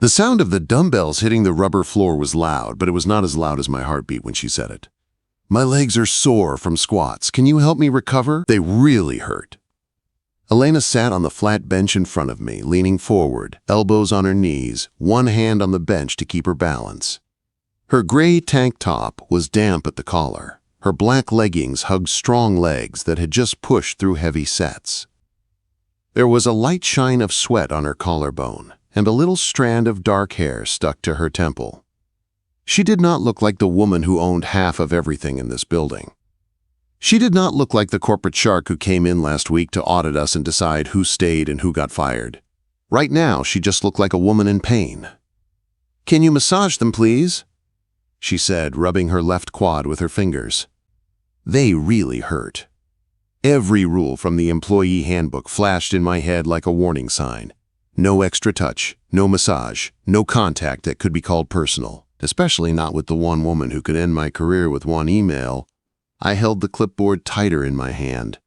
The sound of the dumbbells hitting the rubber floor was loud, but it was not as loud as my heartbeat when she said it. My legs are sore from squats. Can you help me recover? They really hurt. Elena sat on the flat bench in front of me, leaning forward, elbows on her knees, one hand on the bench to keep her balance. Her gray tank top was damp at the collar. Her black leggings hugged strong legs that had just pushed through heavy sets. There was a light shine of sweat on her collarbone, and a little strand of dark hair stuck to her temple. She did not look like the woman who owned half of everything in this building. She did not look like the corporate shark who came in last week to audit us and decide who stayed and who got fired. Right now, she just looked like a woman in pain. "Can you massage them, please?" she said, rubbing her left quad with her fingers. They really hurt. Every rule from the employee handbook flashed in my head like a warning sign. No extra touch, no massage, no contact that could be called personal, especially not with the one woman who could end my career with one email. I held the clipboard tighter in my hand.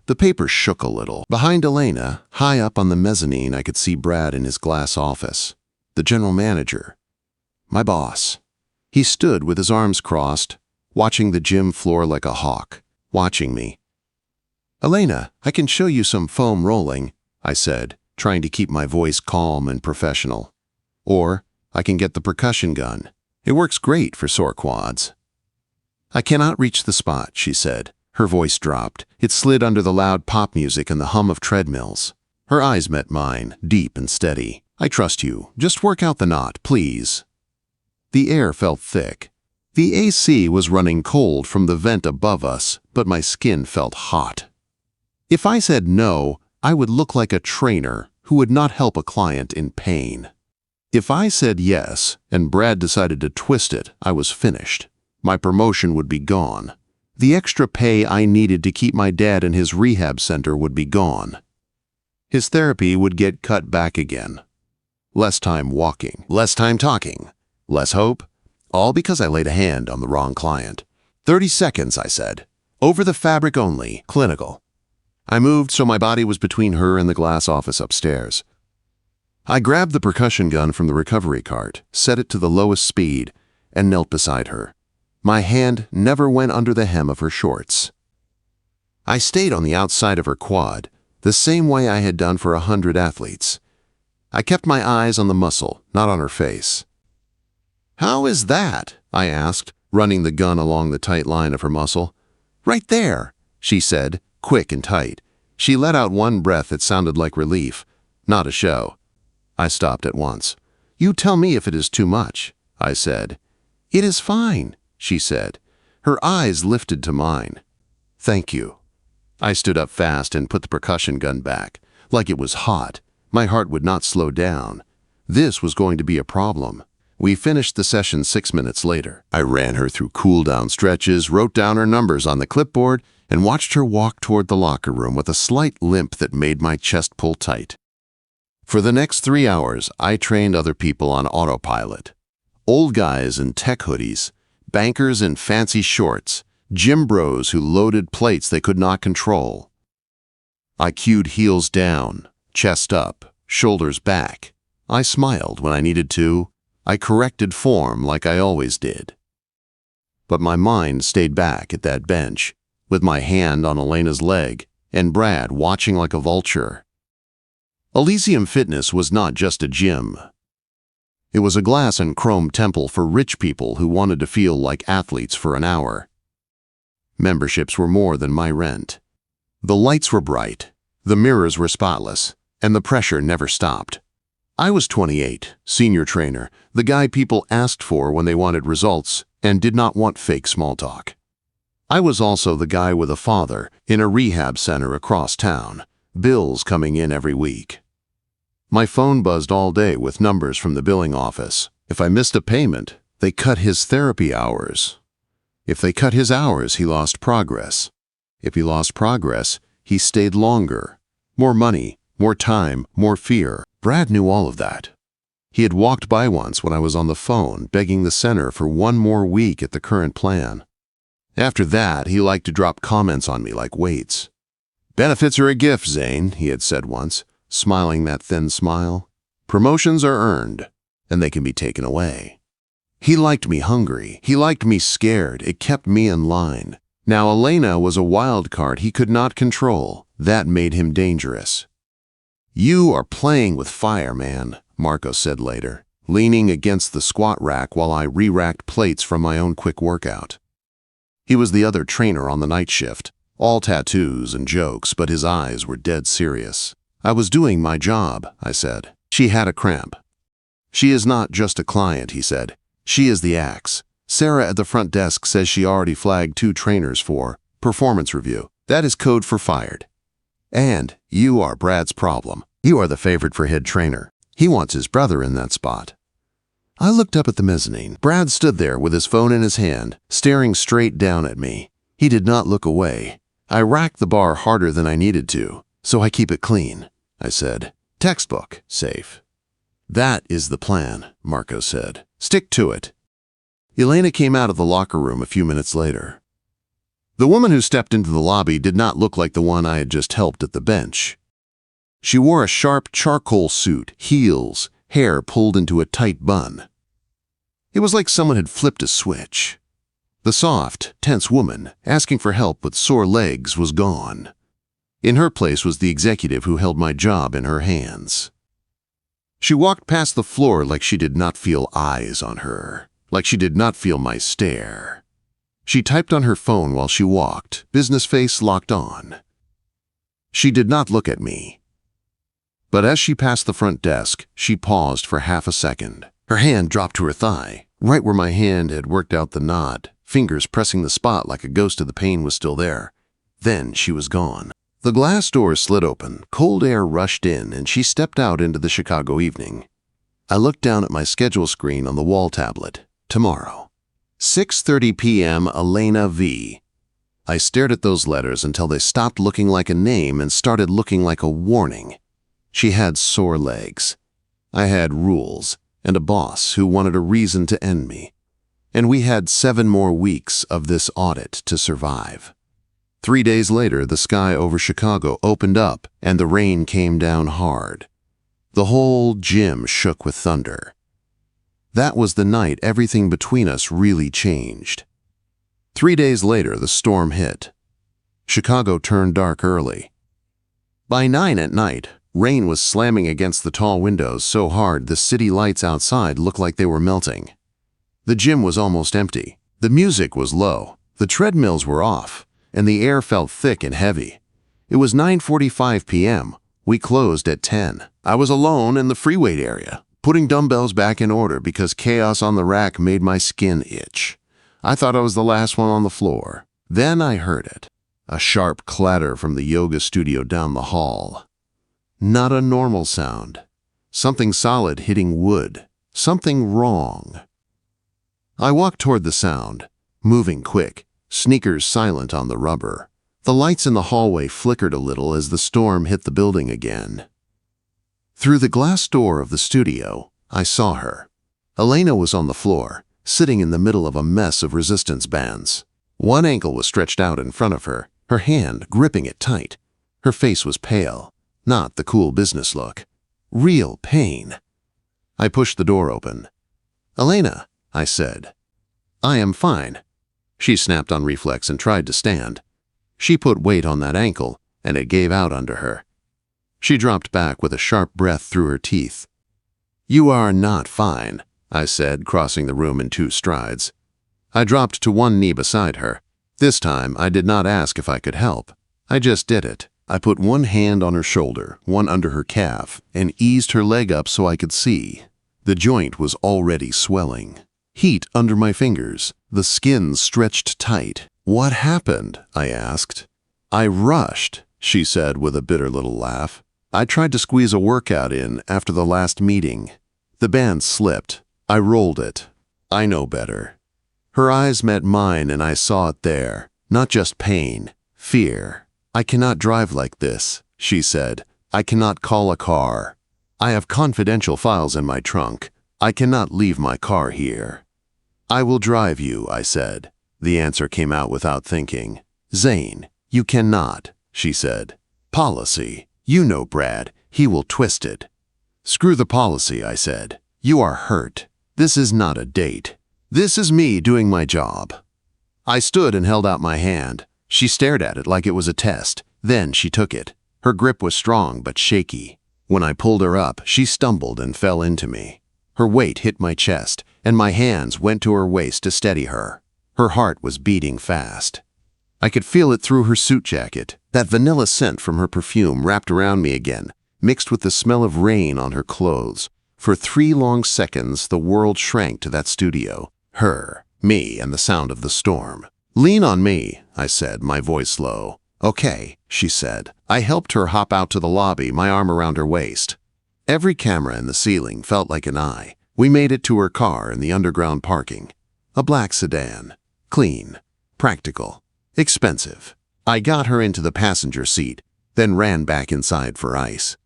The paper shook a little. Behind Elena, high up on the mezzanine, I could see Brad in his glass office. The general manager. My boss. He stood with his arms crossed, watching the gym floor like a hawk, watching me. "Elena, I can show you some foam rolling," I said, trying to keep my voice calm and professional. "Or I can get the percussion gun. It works great for sore quads." "I cannot reach the spot," she said. Her voice dropped. It slid under the loud pop music and the hum of treadmills. Her eyes met mine, deep and steady. "I trust you. Just work out the knot, please." The air felt thick. The AC was running cold from the vent above us, but my skin felt hot. If I said no, I would look like a trainer who would not help a client in pain. If I said yes, and Brad decided to twist it, I was finished. My promotion would be gone. The extra pay I needed to keep my dad in his rehab center would be gone. His therapy would get cut back again. Less time walking, less time talking, less hope, all because I laid a hand on the wrong client. 30 seconds, I said. Over the fabric only, clinical. I moved so my body was between her and the glass office upstairs. I grabbed the percussion gun from the recovery cart, set it to the lowest speed, and knelt beside her. My hand never went under the hem of her shorts. I stayed on the outside of her quad, the same way I had done for 100 athletes. I kept my eyes on the muscle, not on her face. "How is that?" I asked, running the gun along the tight line of her muscle. "Right there," she said, quick and tight. She let out one breath that sounded like relief, not a show. I stopped at once. "You tell me if it is too much," I said. "It is fine," she said. Her eyes lifted to mine. "Thank you." I stood up fast and put the percussion gun back. Like it was hot. My heart would not slow down. This was going to be a problem. We finished the session 6 minutes later. I ran her through cool-down stretches, wrote down her numbers on the clipboard, and watched her walk toward the locker room with a slight limp that made my chest pull tight. For the next 3 hours, I trained other people on autopilot. Old guys in tech hoodies, bankers in fancy shorts, gym bros who loaded plates they could not control. I cued heels down, chest up, shoulders back. I smiled when I needed to. I corrected form like I always did. But my mind stayed back at that bench, with my hand on Elena's leg and Brad watching like a vulture. Allesium Fitness was not just a gym. It was a glass and chrome temple for rich people who wanted to feel like athletes for an hour. Memberships were more than my rent. The lights were bright, the mirrors were spotless, and the pressure never stopped. I was 28, senior trainer, the guy people asked for when they wanted results and did not want fake small talk. I was also the guy with a father in a rehab center across town, bills coming in every week. My phone buzzed all day with numbers from the billing office. If I missed a payment, they cut his therapy hours. If they cut his hours, he lost progress. If he lost progress, he stayed longer. More money, more time, more fear. Brad knew all of that. He had walked by once when I was on the phone begging the center for one more week at the current plan. After that, he liked to drop comments on me like weights. "Benefits are a gift, Zane," he had said once, smiling that thin smile. "Promotions are earned." and they can be taken away. He liked me hungry. He liked me scared. It kept me in line. Now Elena was a wild card he could not control. That made him dangerous. "You are playing with fire, man," Marco said later, leaning against the squat rack while I re-racked plates from my own quick workout. He was the other trainer on the night shift, all tattoos and jokes, but his eyes were dead serious. "I was doing my job," I said. "She had a cramp." "She is not just a client," he said. "She is the axe. Sarah at the front desk says she already flagged 2 trainers for performance review. That is code for fired. And you are Brad's problem. You are the favorite for head trainer. He wants his brother in that spot." I looked up at the mezzanine. Brad stood there with his phone in his hand, staring straight down at me. He did not look away. I racked the bar harder than I needed to, so I keep it clean, I said. "Textbook, safe." "That is the plan," Marco said. "Stick to it." Elena came out of the locker room a few minutes later. The woman who stepped into the lobby did not look like the one I had just helped at the bench. She wore a sharp charcoal suit, heels, hair pulled into a tight bun. It was like someone had flipped a switch. The soft, tense woman, asking for help with sore legs, was gone. In her place was the executive who held my job in her hands. She walked past the floor like she did not feel eyes on her, like she did not feel my stare. She typed on her phone while she walked, business face locked on. She did not look at me. But as she passed the front desk, she paused for half a second. Her hand dropped to her thigh, right where my hand had worked out the knot, fingers pressing the spot like a ghost of the pain was still there. Then she was gone. The glass door slid open, cold air rushed in, and she stepped out into the Chicago evening. I looked down at my schedule screen on the wall tablet. Tomorrow. 6:30 p.m. Elena V. I stared at those letters until they stopped looking like a name and started looking like a warning. She had sore legs. I had rules and a boss who wanted a reason to end me. And we had 7 more weeks of this audit to survive. 3 days later, the sky over Chicago opened up and the rain came down hard. The whole gym shook with thunder. That was the night everything between us really changed. 3 days later, the storm hit. Chicago turned dark early. By 9 at night, rain was slamming against the tall windows so hard the city lights outside looked like they were melting. The gym was almost empty. The music was low. The treadmills were off, and the air felt thick and heavy. It was 9:45 p.m. We closed at 10. I was alone in the free weight area, putting dumbbells back in order because chaos on the rack made my skin itch. I thought I was the last one on the floor. Then I heard it. A sharp clatter from the yoga studio down the hall. Not a normal sound. Something solid hitting wood. Something wrong. I walked toward the sound, moving quick, sneakers silent on the rubber. The lights in the hallway flickered a little as the storm hit the building again. Through the glass door of the studio, I saw her. Elena was on the floor, sitting in the middle of a mess of resistance bands. One ankle was stretched out in front of her, her hand gripping it tight. Her face was pale, not the cool business look. Real pain. I pushed the door open. "Elena," I said. "I am fine." She snapped on reflex and tried to stand. She put weight on that ankle, and it gave out under her. She dropped back with a sharp breath through her teeth. "You are not fine," I said, crossing the room in 2 strides. I dropped to one knee beside her. This time, I did not ask if I could help. I just did it. I put one hand on her shoulder, one under her calf, and eased her leg up so I could see. The joint was already swelling. Heat under my fingers. The skin stretched tight. "What happened?" I asked. "I rushed," she said with a bitter little laugh. "I tried to squeeze a workout in after the last meeting. The band slipped. I rolled it. I know better." Her eyes met mine and I saw it there. Not just pain, fear. "I cannot drive like this," she said. "I cannot call a car. I have confidential files in my trunk. I cannot leave my car here." "I will drive you," I said. The answer came out without thinking. "Zane, you cannot," she said. "Policy. You know Brad. He will twist it." "Screw the policy," I said. You are hurt. This is not a date. This is me doing my job." I stood and held out my hand. She stared at it like it was a test. Then she took it. Her grip was strong but shaky. When I pulled her up, she stumbled and fell into me. Her weight hit my chest, and my hands went to her waist to steady her. Her heart was beating fast. I could feel it through her suit jacket. That vanilla scent from her perfume wrapped around me again, mixed with the smell of rain on her clothes. For 3 long seconds, the world shrank to that studio. Her, me, and the sound of the storm. "Lean on me," I said, my voice low. "Okay," she said. I helped her hop out to the lobby, my arm around her waist. Every camera in the ceiling felt like an eye. We made it to her car in the underground parking. A black sedan. Clean. Practical. Expensive. I got her into the passenger seat, then ran back inside for ice.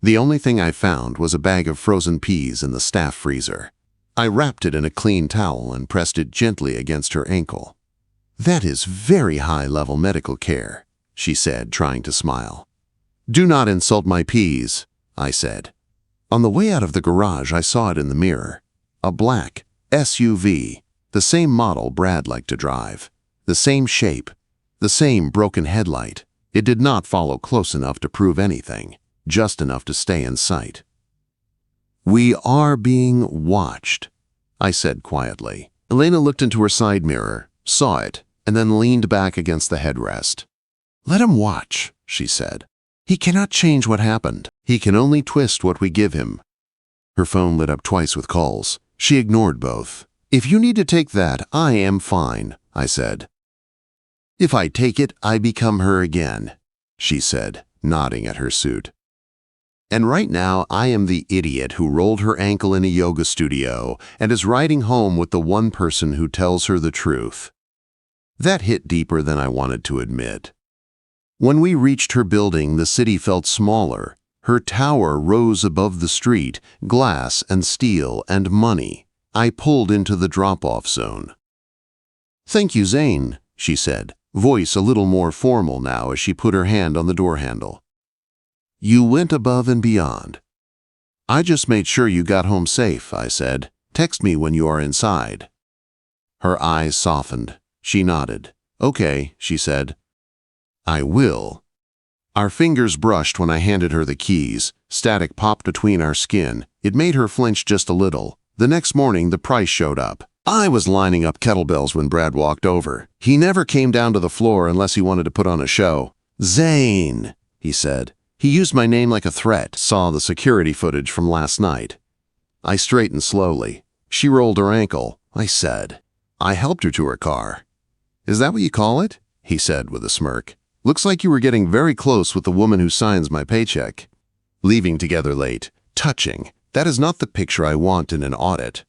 The only thing I found was a bag of frozen peas in the staff freezer. I wrapped it in a clean towel and pressed it gently against her ankle. "That is very high-level medical care," she said, trying to smile. "Do not insult my peas," I said. On the way out of the garage, I saw it in the mirror. A black SUV, the same model Brad liked to drive. The same shape, the same broken headlight. It did not follow close enough to prove anything, just enough to stay in sight. "We are being watched," I said quietly. Elena looked into her side mirror, saw it, and then leaned back against the headrest. "Let him watch," she said. "He cannot change what happened. He can only twist what we give him." Her phone lit up twice with calls. She ignored both. "If you need to take that, I am fine," I said. "If I take it, I become her again," she said, nodding at her suit. "And right now, I am the idiot who rolled her ankle in a yoga studio and is riding home with the one person who tells her the truth." That hit deeper than I wanted to admit. When we reached her building, the city felt smaller. Her tower rose above the street, glass and steel and money. I pulled into the drop-off zone. "Thank you, Zane," she said, voice a little more formal now as she put her hand on the door handle. "You went above and beyond." "I just made sure you got home safe," I said. "Text me when you are inside." Her eyes softened. She nodded. "Okay," she said. "I will." Our fingers brushed when I handed her the keys. Static popped between our skin. It made her flinch just a little. The next morning, the price showed up. I was lining up kettlebells when Brad walked over. He never came down to the floor unless he wanted to put on a show. "Zane," he said. He used my name like a threat. Saw the security footage from last night. I straightened slowly. She rolled her ankle. I said. I helped her to her car. "Is that what you call it?" he said with a smirk. "Looks like you were getting very close with the woman who signs my paycheck." Leaving together late. Touching. That is not the picture I want in an audit.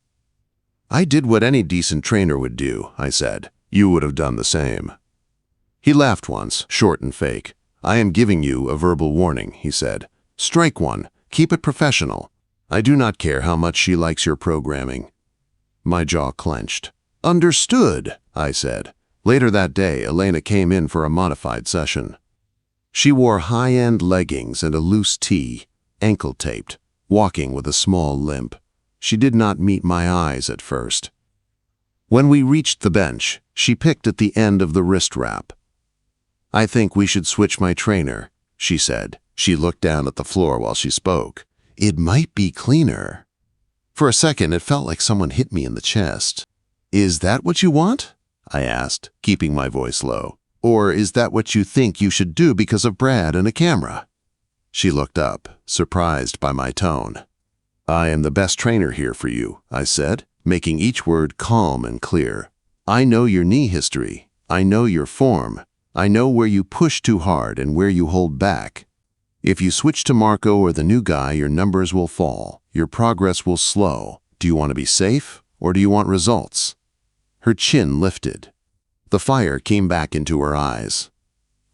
"I did what any decent trainer would do," I said. "You would have done the same." He laughed once, short and fake. "I am giving you a verbal warning," he said. "Strike one. Keep it professional. I do not care how much she likes your programming." My jaw clenched. "Understood," I said. Later that day, Elena came in for a modified session. She wore high-end leggings and a loose tee, ankle-taped, walking with a small limp. She did not meet my eyes at first. When we reached the bench, she picked at the end of the wrist wrap. "I think we should switch my trainer," she said. She looked down at the floor while she spoke. "It might be cleaner." For a second, it felt like someone hit me in the chest. "Is that what you want?" I asked, keeping my voice low. "Or is that what you think you should do because of Brad and a camera?" She looked up, surprised by my tone. "I am the best trainer here for you," I said, making each word calm and clear. "I know your knee history. I know your form. I know where you push too hard and where you hold back. If you switch to Marco or the new guy, your numbers will fall. Your progress will slow. Do you want to be safe or do you want results?" Her chin lifted. The fire came back into her eyes.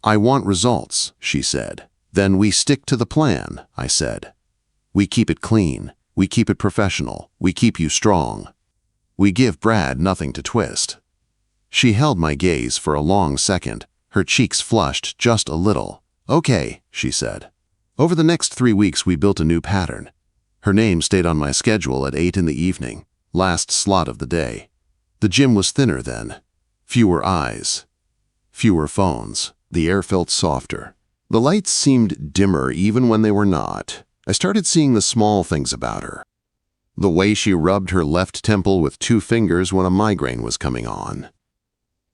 "I want results," she said. "Then we stick to the plan," I said. "We keep it clean. We keep it professional. We keep you strong. We give Brad nothing to twist." She held my gaze for a long second. Her cheeks flushed just a little. "Okay," she said. Over the next 3 weeks, we built a new pattern. Her name stayed on my schedule at 8 in the evening, last slot of the day. The gym was thinner then. Fewer eyes. Fewer phones. The air felt softer. The lights seemed dimmer even when they were not. I started seeing the small things about her. The way she rubbed her left temple with 2 fingers when a migraine was coming on.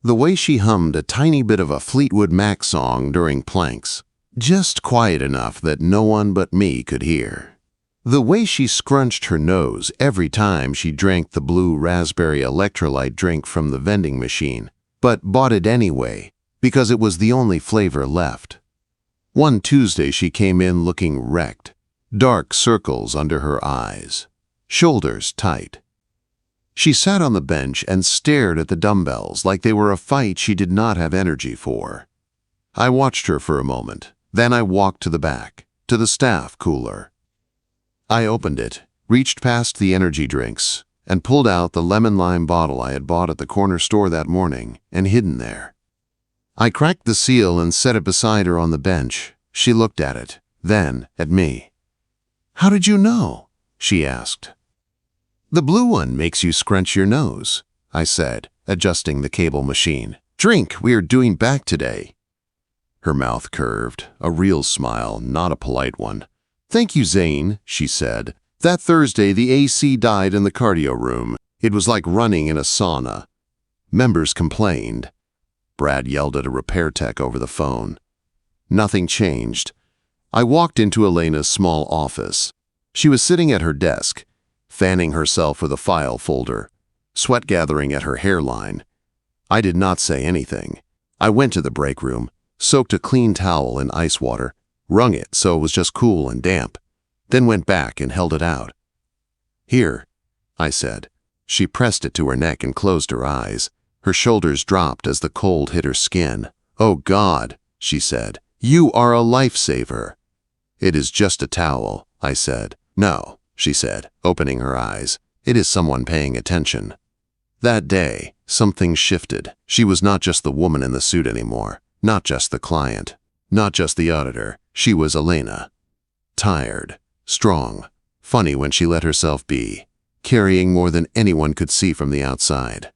The way she hummed a tiny bit of a Fleetwood Mac song during planks, just quiet enough that no one but me could hear. The way she scrunched her nose every time she drank the blue raspberry electrolyte drink from the vending machine, but bought it anyway because it was the only flavor left. One Tuesday she came in looking wrecked, dark circles under her eyes, shoulders tight. She sat on the bench and stared at the dumbbells like they were a fight she did not have energy for. I watched her for a moment. Then I walked to the back, to the staff cooler. I opened it, reached past the energy drinks, and pulled out the lemon-lime bottle I had bought at the corner store that morning and hidden there. I cracked the seal and set it beside her on the bench. She looked at it, then at me. "How did you know?" she asked. "The blue one makes you scrunch your nose," I said, adjusting the cable machine. "Drink, we are doing back today." Her mouth curved, a real smile, not a polite one. "Thank you, Zane," she said. "That Thursday the AC died in the cardio room. It was like running in a sauna. Members complained." Brad yelled at a repair tech over the phone. Nothing changed. I walked into Elena's small office. She was sitting at her desk, fanning herself with a file folder, sweat gathering at her hairline. I did not say anything. I went to the break room, soaked a clean towel in ice water, wrung it so it was just cool and damp, then went back and held it out. "Here," I said. She pressed it to her neck and closed her eyes. Her shoulders dropped as the cold hit her skin. "Oh God," she said, "you are a lifesaver." "It is just a towel," I said. "No," she said, opening her eyes. "It is someone paying attention." That day, something shifted. She was not just the woman in the suit anymore, not just the client, not just the auditor. She was Elena. Tired, strong, funny when she let herself be, carrying more than anyone could see from the outside.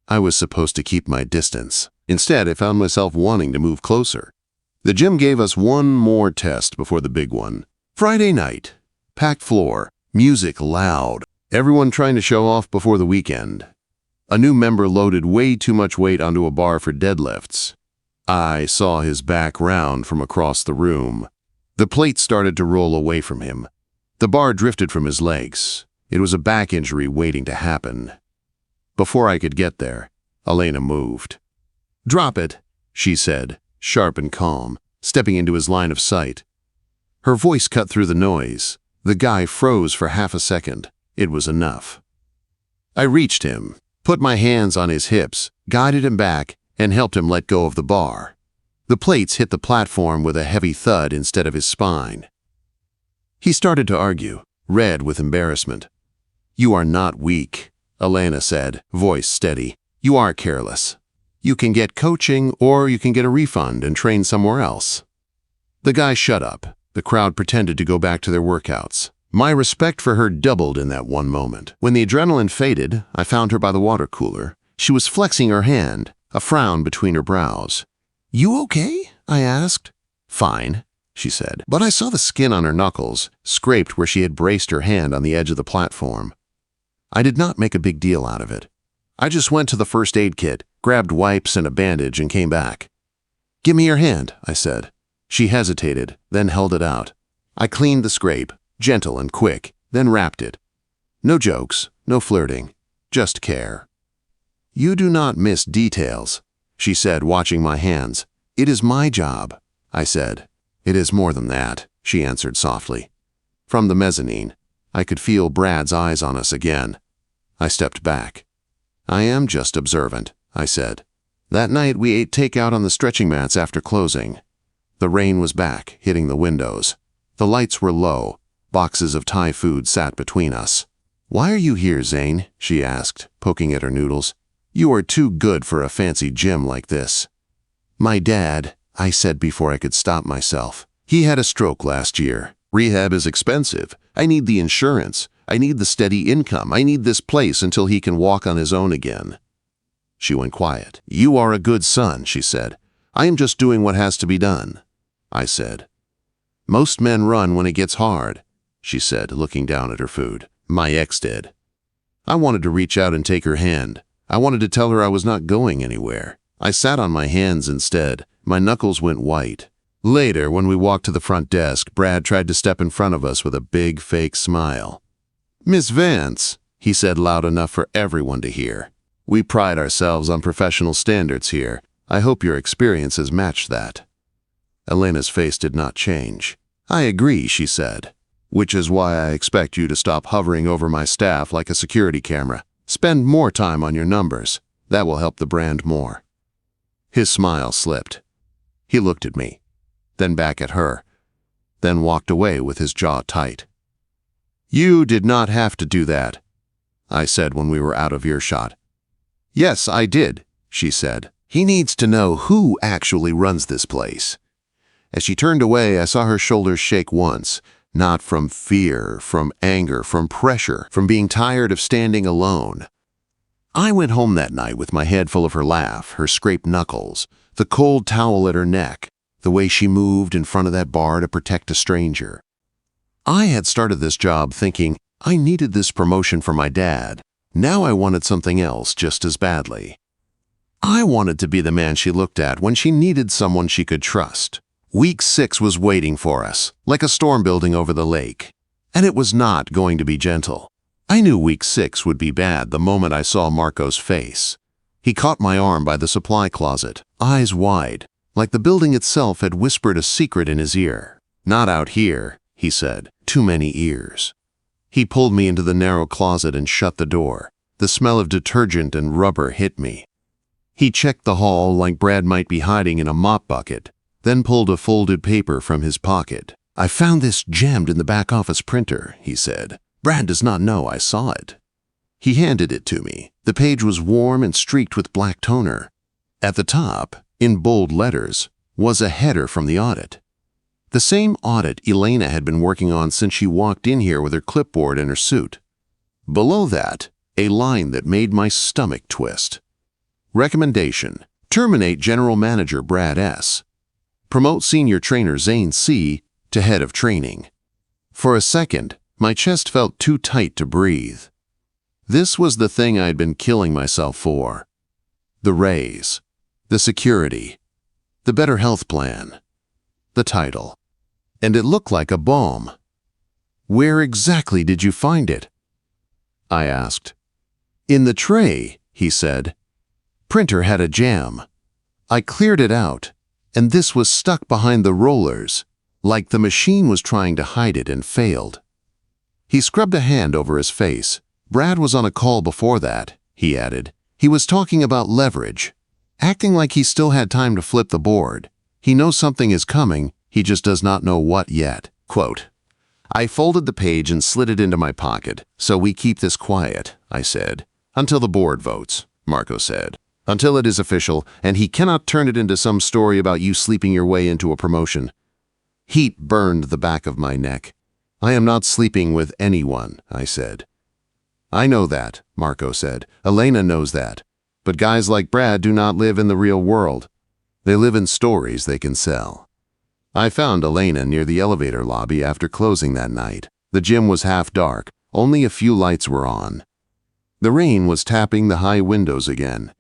I was supposed to keep my distance. Instead, I found myself wanting to move closer. The gym gave us one more test before the big one. Friday night, packed floor, music loud, everyone trying to show off before the weekend. A new member loaded way too much weight onto a bar for deadlifts. I saw his back round from across the room. The plate started to roll away from him. The bar drifted from his legs. It was a back injury waiting to happen. Before I could get there, Elena moved. "Drop it," she said, sharp and calm, stepping into his line of sight. Her voice cut through the noise. The guy froze for half a second. It was enough. I reached him, put my hands on his hips, guided him back, and helped him let go of the bar. The plates hit the platform with a heavy thud instead of his spine. He started to argue, red with embarrassment. "You are not weak," Elena said, voice steady. "You are careless. You can get coaching or you can get a refund and train somewhere else." The guy shut up. The crowd pretended to go back to their workouts. My respect for her doubled in that one moment. When the adrenaline faded, I found her by the water cooler. She was flexing her hand, a frown between her brows. "You okay?" I asked. "Fine," she said, but I saw the skin on her knuckles, scraped where she had braced her hand on the edge of the platform. I did not make a big deal out of it. I just went to the first aid kit, grabbed wipes and a bandage, and came back. "Give me your hand," I said. She hesitated, then held it out. I cleaned the scrape, gentle and quick, then wrapped it. No jokes, no flirting, just care. "You do not miss details," she said, watching my hands. "It is my job," I said. "It is more than that," she answered softly. From the mezzanine, I could feel Brad's eyes on us again. I stepped back. "I am just observant," I said. That night we ate takeout on the stretching mats after closing. The rain was back, hitting the windows. The lights were low. Boxes of Thai food sat between us. "Why are you here, Zane?" she asked, poking at her noodles. "You are too good for a fancy gym like this." "My dad," I said before I could stop myself. "He had a stroke last year. Rehab is expensive, I need the insurance. I need the steady income. I need this place until he can walk on his own again." She went quiet. "You are a good son," she said. "I am just doing what has to be done," I said. "Most men run when it gets hard," she said, looking down at her food. "My ex did." I wanted to reach out and take her hand. I wanted to tell her I was not going anywhere. I sat on my hands instead. My knuckles went white. Later, when we walked to the front desk, Brad tried to step in front of us with a big, fake smile. "Miss Vance," he said loud enough for everyone to hear. "We pride ourselves on professional standards here. I hope your experiences match that." Elena's face did not change. "I agree," she said. "Which is why I expect you to stop hovering over my staff like a security camera. Spend more time on your numbers. That will help the brand more." His smile slipped. He looked at me, then back at her, then walked away with his jaw tight. "You did not have to do that," I said when we were out of earshot. "Yes, I did," she said. "He needs to know who actually runs this place." As she turned away, I saw her shoulders shake once, not from fear, from anger, from pressure, from being tired of standing alone. I went home that night with my head full of her laugh, her scraped knuckles, the cold towel at her neck, the way she moved in front of that bar to protect a stranger. I had started this job thinking I needed this promotion for my dad. Now I wanted something else just as badly. I wanted to be the man she looked at when she needed someone she could trust. Week 6 was waiting for us, like a storm building over the lake. And it was not going to be gentle. I knew week 6 would be bad the moment I saw Marco's face. He caught my arm by the supply closet, eyes wide, like the building itself had whispered a secret in his ear. "Not out here," he said. "Too many ears." He pulled me into the narrow closet and shut the door. The smell of detergent and rubber hit me. He checked the hall like Brad might be hiding in a mop bucket, then pulled a folded paper from his pocket. "I found this jammed in the back office printer," he said. "Brad does not know I saw it." He handed it to me. The page was warm and streaked with black toner. At the top, in bold letters, was a header from the audit. The same audit Elena had been working on since she walked in here with her clipboard and her suit. Below that, a line that made my stomach twist. Recommendation: terminate General Manager Brad S. Promote Senior Trainer Zane C. to Head of Training. For a second, my chest felt too tight to breathe. This was the thing I had been killing myself for. The raise, the security, the better health plan, the title. And it looked like a bomb. "Where exactly did you find it?" I asked. "In the tray," he said. "Printer had a jam. I cleared it out, and this was stuck behind the rollers, like the machine was trying to hide it and failed." He scrubbed a hand over his face. "Brad was on a call before that," he added. "He was talking about leverage, acting like he still had time to flip the board. He knows something is coming, he just does not know what yet." Quote, "I folded the page and slid it into my pocket, so we keep this quiet," I said. "Until the board votes," Marco said. "Until it is official, and he cannot turn it into some story about you sleeping your way into a promotion." Heat burned the back of my neck. "I am not sleeping with anyone," I said. "I know that," Marco said. "Elena knows that. But guys like Brad do not live in the real world. They live in stories they can sell." I found Elena near the elevator lobby after closing that night. The gym was half dark. Only a few lights were on. The rain was tapping the high windows again.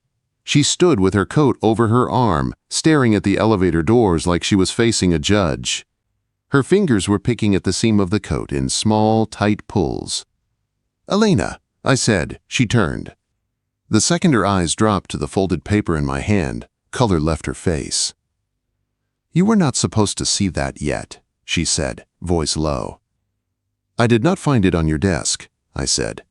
She stood with her coat over her arm, staring at the elevator doors like she was facing a judge. Her fingers were picking at the seam of the coat in small, tight pulls. "Elena," I said. She turned. The second her eyes dropped to the folded paper in my hand, color left her face. "You were not supposed to see that yet," she said, voice low. "I did not find it on your desk," I said.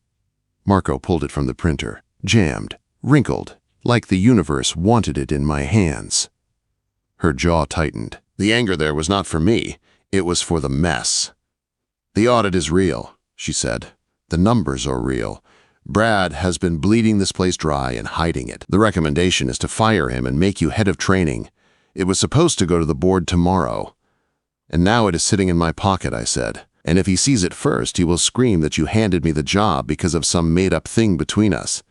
Marco pulled it from the printer, jammed, wrinkled, like the universe wanted it in my hands. Her jaw tightened. The anger there was not for me. It was for the mess. "The audit is real," she said. "The numbers are real. Brad has been bleeding this place dry and hiding it. The recommendation is to fire him and make you head of training. It was supposed to go to the board tomorrow. And now it is sitting in my pocket," I said. And if he sees it first, he will scream that you handed me the job because of some made-up thing between us."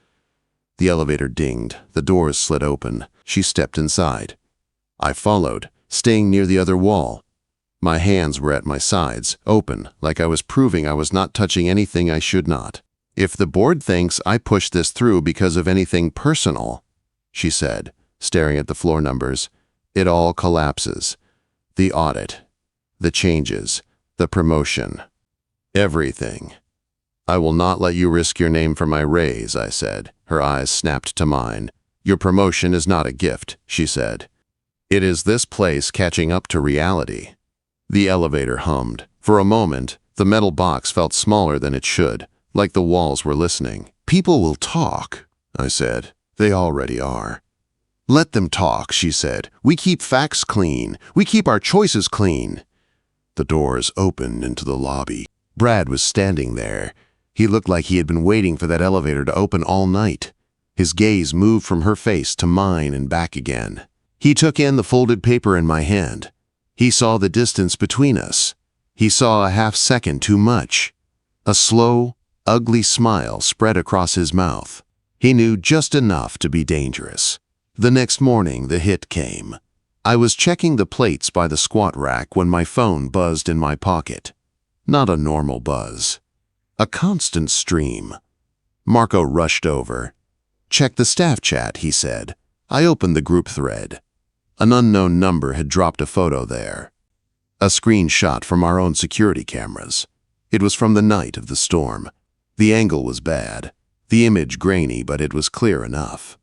The elevator dinged. The doors slid open. She stepped inside. I followed, staying near the other wall. My hands were at my sides, open, like I was proving I was not touching anything I should not. "If the board thinks I pushed this through because of anything personal," she said, staring at the floor numbers, "it all collapses. The audit, the changes, the promotion, everything. I will not let you risk your name for my raise," I said. Her eyes snapped to mine. "Your promotion is not a gift," she said. "It is this place catching up to reality." The elevator hummed. For a moment, the metal box felt smaller than it should, like the walls were listening. "People will talk," I said. "They already are." "Let them talk," she said. "We keep facts clean. We keep our choices clean." The doors opened into the lobby. Brad was standing there. He looked like he had been waiting for that elevator to open all night. His gaze moved from her face to mine and back again. He took in the folded paper in my hand. He saw the distance between us. He saw a half-second too much. A slow, ugly smile spread across his mouth. He knew just enough to be dangerous. The next morning, the hit came. I was checking the plates by the squat rack when my phone buzzed in my pocket. Not a normal buzz. A constant stream. Marco rushed over. "Check the staff chat," he said. I opened the group thread. An unknown number had dropped a photo there. A screenshot from our own security cameras. It was from the night of the storm. The angle was bad. The image grainy, but it was clear enough.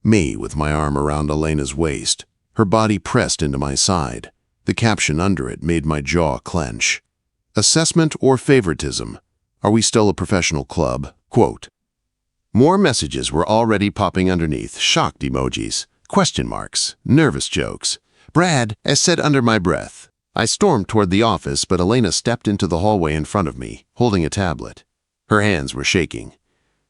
Me with my arm around Elena's waist, her body pressed into my side. The caption under it made my jaw clench. "Assessment or favoritism? Are we still a professional club?" Quote. More messages were already popping underneath, shocked emojis, question marks, nervous jokes. "Brad," I said under my breath. I stormed toward the office, but Elena stepped into the hallway in front of me, holding a tablet. Her hands were shaking.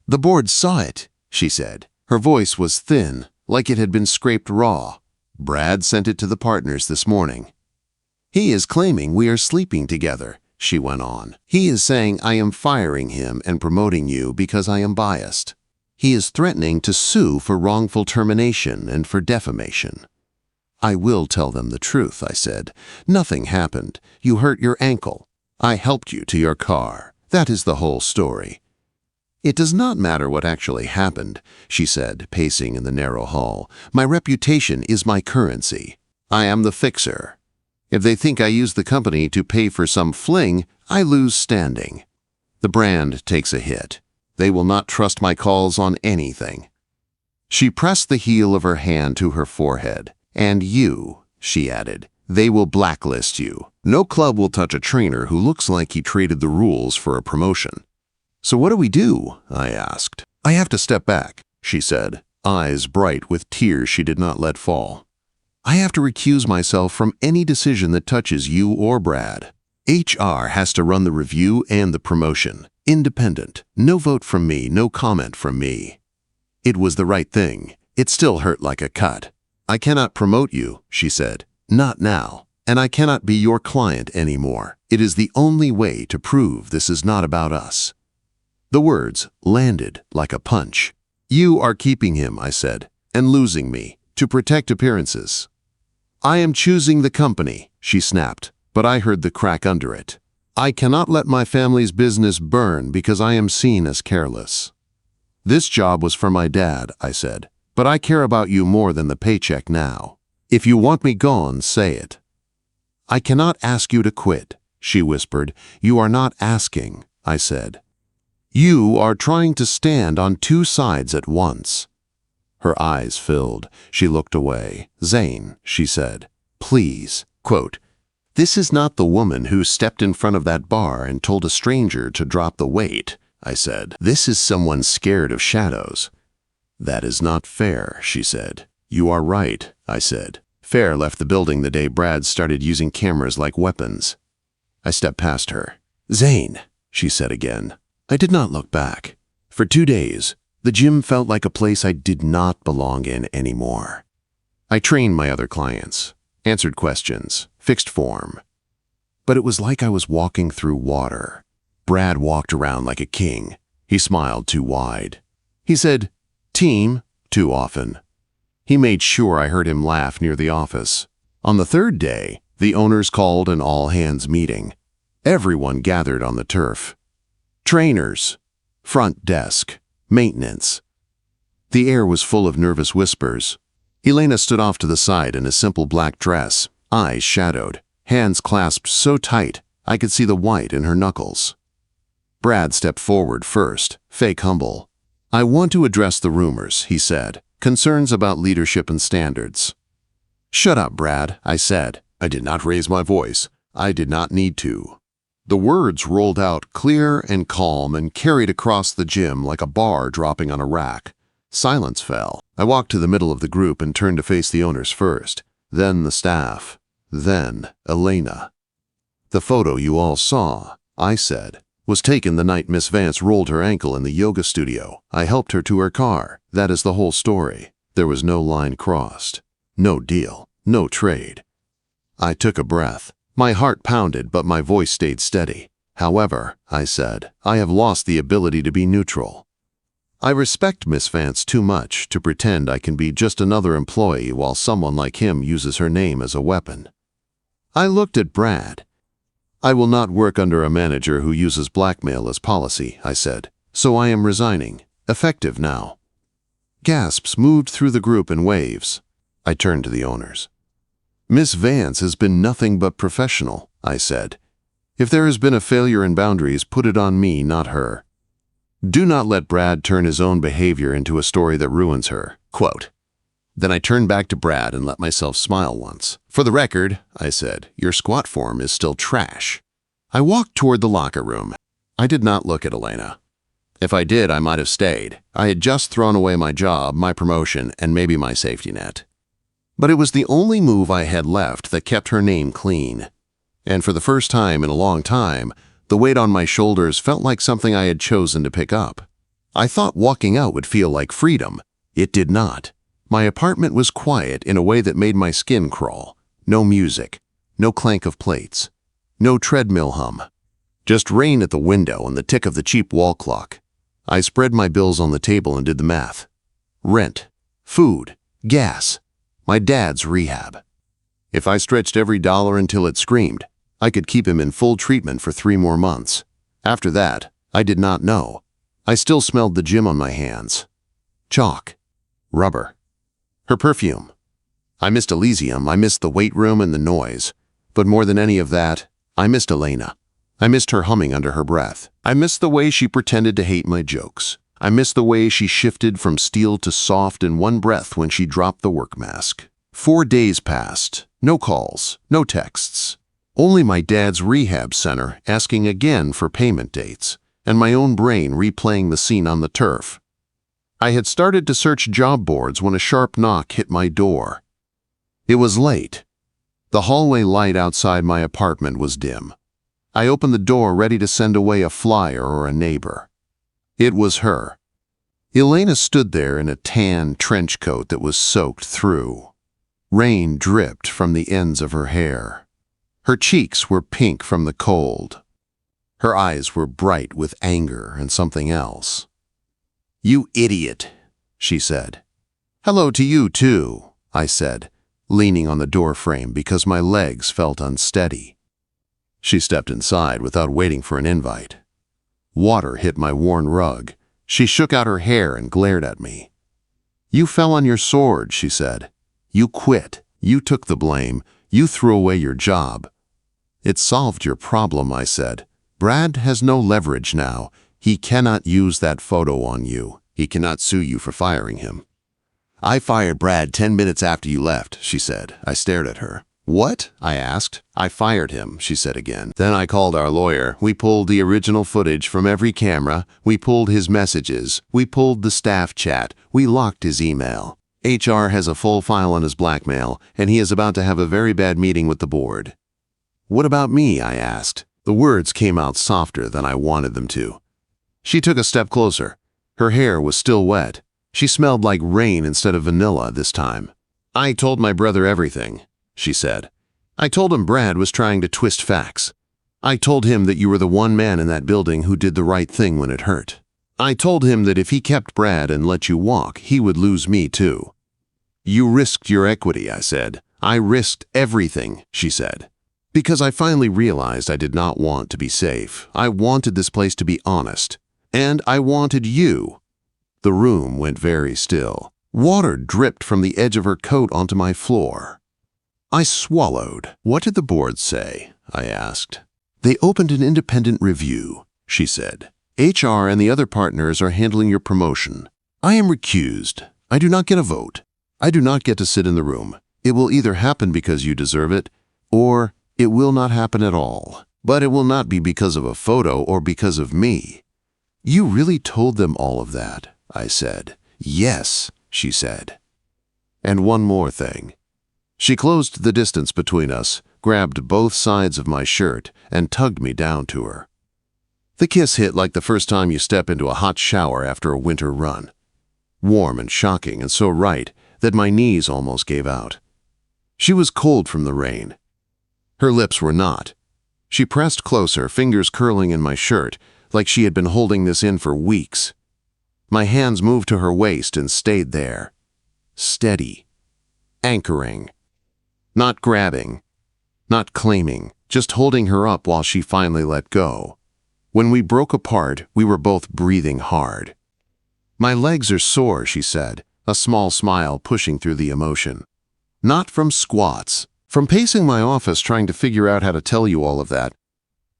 "The board saw it," she said. Her voice was thin, like it had been scraped raw. "Brad sent it to the partners this morning. He is claiming we are sleeping together," she went on. "He is saying I am firing him and promoting you because I am biased. He is threatening to sue for wrongful termination and for defamation." "I will tell them the truth," I said. "Nothing happened. You hurt your ankle. I helped you to your car. That is the whole story." "It does not matter what actually happened," she said, pacing in the narrow hall. "My reputation is my currency. I am the fixer. If they think I use the company to pay for some fling, I lose standing. The brand takes a hit. They will not trust my calls on anything." She pressed the heel of her hand to her forehead. "And you," she added, "they will blacklist you. No club will touch a trainer who looks like he traded the rules for a promotion." "So what do we do?" I asked. "I have to step back," she said, eyes bright with tears she did not let fall. "I have to recuse myself from any decision that touches you or Brad. HR has to run the review and the promotion. Independent. No vote from me, no comment from me." It was the right thing. It still hurt like a cut. "I cannot promote you," she said. "Not now. And I cannot be your client anymore. It is the only way to prove this is not about us." The words landed like a punch. "You are keeping him," I said, "and losing me, to protect appearances." "I am choosing the company," she snapped, but I heard the crack under it. "I cannot let my family's business burn because I am seen as careless." "This job was for my dad," I said, "but I care about you more than the paycheck now. If you want me gone, say it." "I cannot ask you to quit," she whispered. "You are not asking," I said. "You are trying to stand on two sides at once." Her eyes filled. She looked away. "Zane," she said, "please." Quote, "This is not the woman who stepped in front of that bar and told a stranger to drop the weight," I said. "This is someone scared of shadows." "That is not fair," she said. "You are right," I said. Fair left the building the day Brad started using cameras like weapons. I stepped past her. "Zane," she said again. I did not look back. For 2 days, the gym felt like a place I did not belong in anymore. I trained my other clients, answered questions, fixed form. but it was like I was walking through water. Brad walked around like a king. He smiled too wide. He said, "Team," too often. He made sure I heard him laugh near the office. On the third day, the owners called an all-hands meeting. Everyone gathered on the turf. Trainers, front desk, maintenance. The air was full of nervous whispers. Elena stood off to the side in a simple black dress, eyes shadowed, hands clasped so tight I could see the white in her knuckles. Brad stepped forward first, fake humble. "I want to address the rumors," he said, "concerns about leadership and standards." "Shut up, Brad," I said. I did not raise my voice. I did not need to. The words rolled out clear and calm and carried across the gym like a bar dropping on a rack. Silence fell. I walked to the middle of the group and turned to face the owners first, then the staff, then Elena. "The photo you all saw," I said, "was taken the night Miss Vance rolled her ankle in the yoga studio. I helped her to her car. That is the whole story. There was no line crossed. No deal. No trade." I took a breath. My heart pounded, but my voice stayed steady. "However," I said, "I have lost the ability to be neutral. I respect Miss Vance too much to pretend I can be just another employee while someone like him uses her name as a weapon." I looked at Brad. "I will not work under a manager who uses blackmail as policy," I said, "so I am resigning. Effective now." Gasps moved through the group in waves. I turned to the owners. "Miss Vance has been nothing but professional," I said. "If there has been a failure in boundaries, put it on me, not her. Do not let Brad turn his own behavior into a story that ruins her." Quote. Then I turned back to Brad and let myself smile once. "For the record," I said, "your squat form is still trash." I walked toward the locker room. I did not look at Elena. If I did, I might have stayed. I had just thrown away my job, my promotion, and maybe my safety net. But it was the only move I had left that kept her name clean. And for the first time in a long time, the weight on my shoulders felt like something I had chosen to pick up. I thought walking out would feel like freedom. It did not. My apartment was quiet in a way that made my skin crawl. No music, no clank of plates, no treadmill hum. Just rain at the window and the tick of the cheap wall clock. I spread my bills on the table and did the math. Rent, food, gas, my dad's rehab. If I stretched every dollar until it screamed, I could keep him in full treatment for 3 more months. After that, I did not know. I still smelled the gym on my hands. Chalk. Rubber. Her perfume. I missed Allesium, I missed the weight room and the noise. But more than any of that, I missed Elena. I missed her humming under her breath. I missed the way she pretended to hate my jokes. I missed the way she shifted from steel to soft in one breath when she dropped the work mask. 4 days passed. No calls, no texts. Only my dad's rehab center asking again for payment dates, and my own brain replaying the scene on the turf. I had started to search job boards when a sharp knock hit my door. It was late. The hallway light outside my apartment was dim. I opened the door ready to send away a flyer or a neighbor. It was her. Elena stood there in a tan trench coat that was soaked through. Rain dripped from the ends of her hair. Her cheeks were pink from the cold. Her eyes were bright with anger and something else. "You idiot," she said. "Hello to you too," I said, leaning on the door frame because my legs felt unsteady. She stepped inside without waiting for an invite. Water hit my worn rug. She shook out her hair and glared at me. "You fell on your sword," she said. "You quit. You took the blame. You threw away your job." "It solved your problem," I said. "Brad has no leverage now. He cannot use that photo on you. He cannot sue you for firing him." "I fired Brad 10 minutes after you left," she said. I stared at her. "What?" I asked. "I fired him," she said again. "Then I called our lawyer. We pulled the original footage from every camera. We pulled his messages. We pulled the staff chat. We locked his email. HR has a full file on his blackmail, and he is about to have a very bad meeting with the board." "What about me?" I asked. The words came out softer than I wanted them to. She took a step closer. Her hair was still wet. She smelled like rain instead of vanilla this time. "I told my brother everything," she said. I told him Brad was trying to twist facts. I told him that you were the one man in that building who did the right thing when it hurt. I told him that if he kept Brad and let you walk, he would lose me too. You risked your equity, I said. I risked everything, she said. Because I finally realized I did not want to be safe. I wanted this place to be honest. And I wanted you. The room went very still. Water dripped from the edge of her coat onto my floor. I swallowed. What did the board say? I asked. They opened an independent review, she said. HR and the other partners are handling your promotion. I am recused. I do not get a vote. I do not get to sit in the room. It will either happen because you deserve it, or it will not happen at all. But it will not be because of a photo or because of me. You really told them all of that, I said. Yes, she said. And one more thing. She closed the distance between us, grabbed both sides of my shirt, and tugged me down to her. The kiss hit like the first time you step into a hot shower after a winter run. Warm and shocking and so right that my knees almost gave out. She was cold from the rain. Her lips were not. She pressed closer, fingers curling in my shirt, like she had been holding this in for weeks. My hands moved to her waist and stayed there. Steady. Anchoring. Not grabbing. Not claiming. Just holding her up while she finally let go. When we broke apart, we were both breathing hard. My legs are sore, she said, a small smile pushing through the emotion. Not from squats. From pacing my office trying to figure out how to tell you all of that.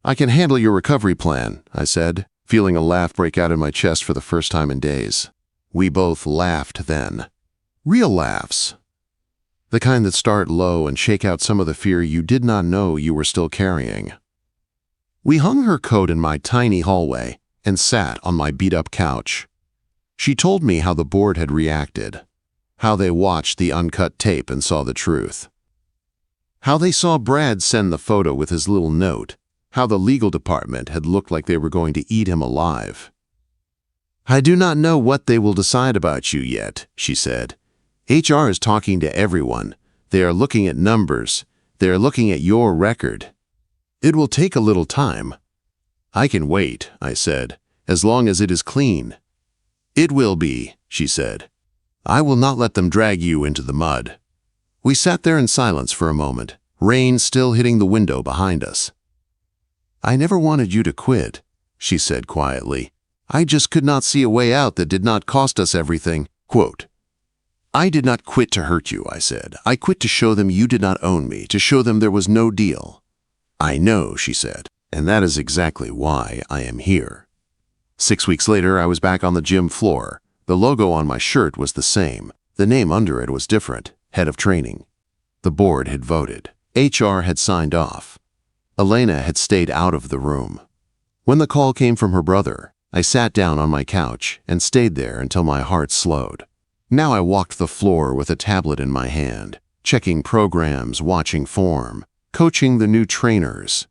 I can handle your recovery plan, I said, feeling a laugh break out in my chest for the first time in days. We both laughed then. Real laughs. The kind that start low and shake out some of the fear you did not know you were still carrying. We hung her coat in my tiny hallway and sat on my beat-up couch. She told me how the board had reacted, how they watched the uncut tape and saw the truth, how they saw Brad send the photo with his little note, how the legal department had looked like they were going to eat him alive. I do not know what they will decide about you yet, she said. HR is talking to everyone. They are looking at numbers. They are looking at your record. It will take a little time. I can wait, I said, as long as it is clean. It will be, she said. I will not let them drag you into the mud. We sat there in silence for a moment, rain still hitting the window behind us. I never wanted you to quit, she said quietly. I just could not see a way out that did not cost us everything. Quote, I did not quit to hurt you, I said. I quit to show them you did not own me, to show them there was no deal. I know, she said, and that is exactly why I am here. 6 weeks later, I was back on the gym floor. The logo on my shirt was the same. The name under it was different, head of training. The board had voted. HR had signed off. Elena had stayed out of the room. When the call came from her brother, I sat down on my couch and stayed there until my heart slowed. Now I walked the floor with a tablet in my hand, checking programs, watching form, coaching the new trainers.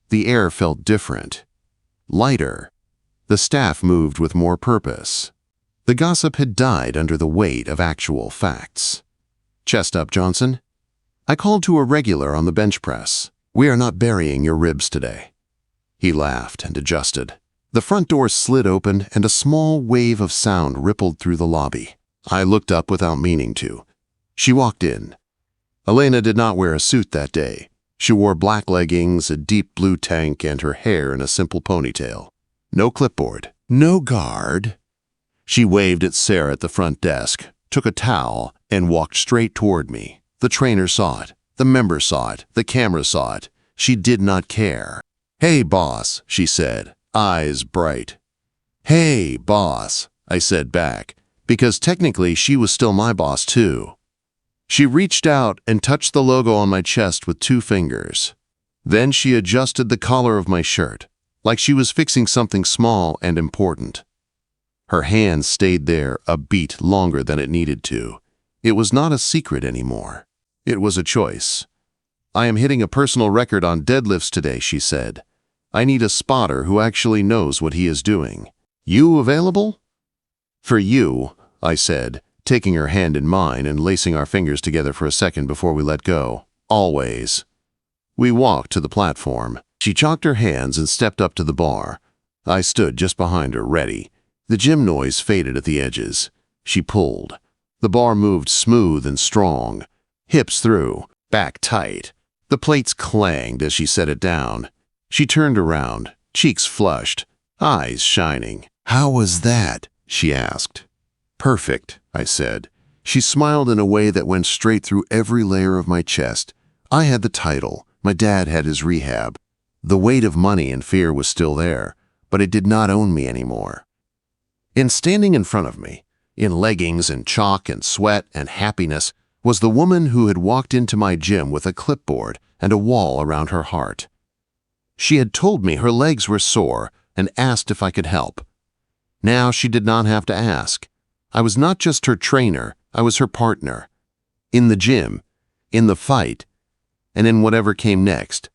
The air felt different, lighter. The staff moved with more purpose. The gossip had died under the weight of actual facts. Chest up, Johnson. I called to a regular on the bench press. We are not burying your ribs today. He laughed and adjusted. The front door slid open and a small wave of sound rippled through the lobby. I looked up without meaning to. She walked in. Elena did not wear a suit that day. She wore black leggings, a deep blue tank, and her hair in a simple ponytail. No clipboard. No guard. She waved at Sarah at the front desk, took a towel, and walked straight toward me. The trainer saw it. The member saw it. The camera saw it. She did not care. Hey, boss, she said, eyes bright. Hey, boss, I said back, because technically she was still my boss too. She reached out and touched the logo on my chest with 2 fingers. Then she adjusted the collar of my shirt, like she was fixing something small and important. Her hand stayed there a beat longer than it needed to. It was not a secret anymore. It was a choice. I am hitting a personal record on deadlifts today, she said. I need a spotter who actually knows what he is doing. You available? For you, I said, taking her hand in mine and lacing our fingers together for a second before we let go. Always. We walked to the platform. She chalked her hands and stepped up to the bar. I stood just behind her, ready. The gym noise faded at the edges. She pulled. The bar moved smooth and strong. Hips through, back tight. The plates clanged as she set it down. She turned around, cheeks flushed, eyes shining. "How was that?" she asked. "Perfect," I said. She smiled in a way that went straight through every layer of my chest. I had the title. My dad had his rehab. The weight of money and fear was still there, but it did not own me anymore. And standing in front of me, in leggings and chalk and sweat and happiness, was the woman who had walked into my gym with a clipboard and a wall around her heart. She had told me her legs were sore and asked if I could help. Now she did not have to ask. I was not just her trainer, I was her partner. In the gym, in the fight, and in whatever came next.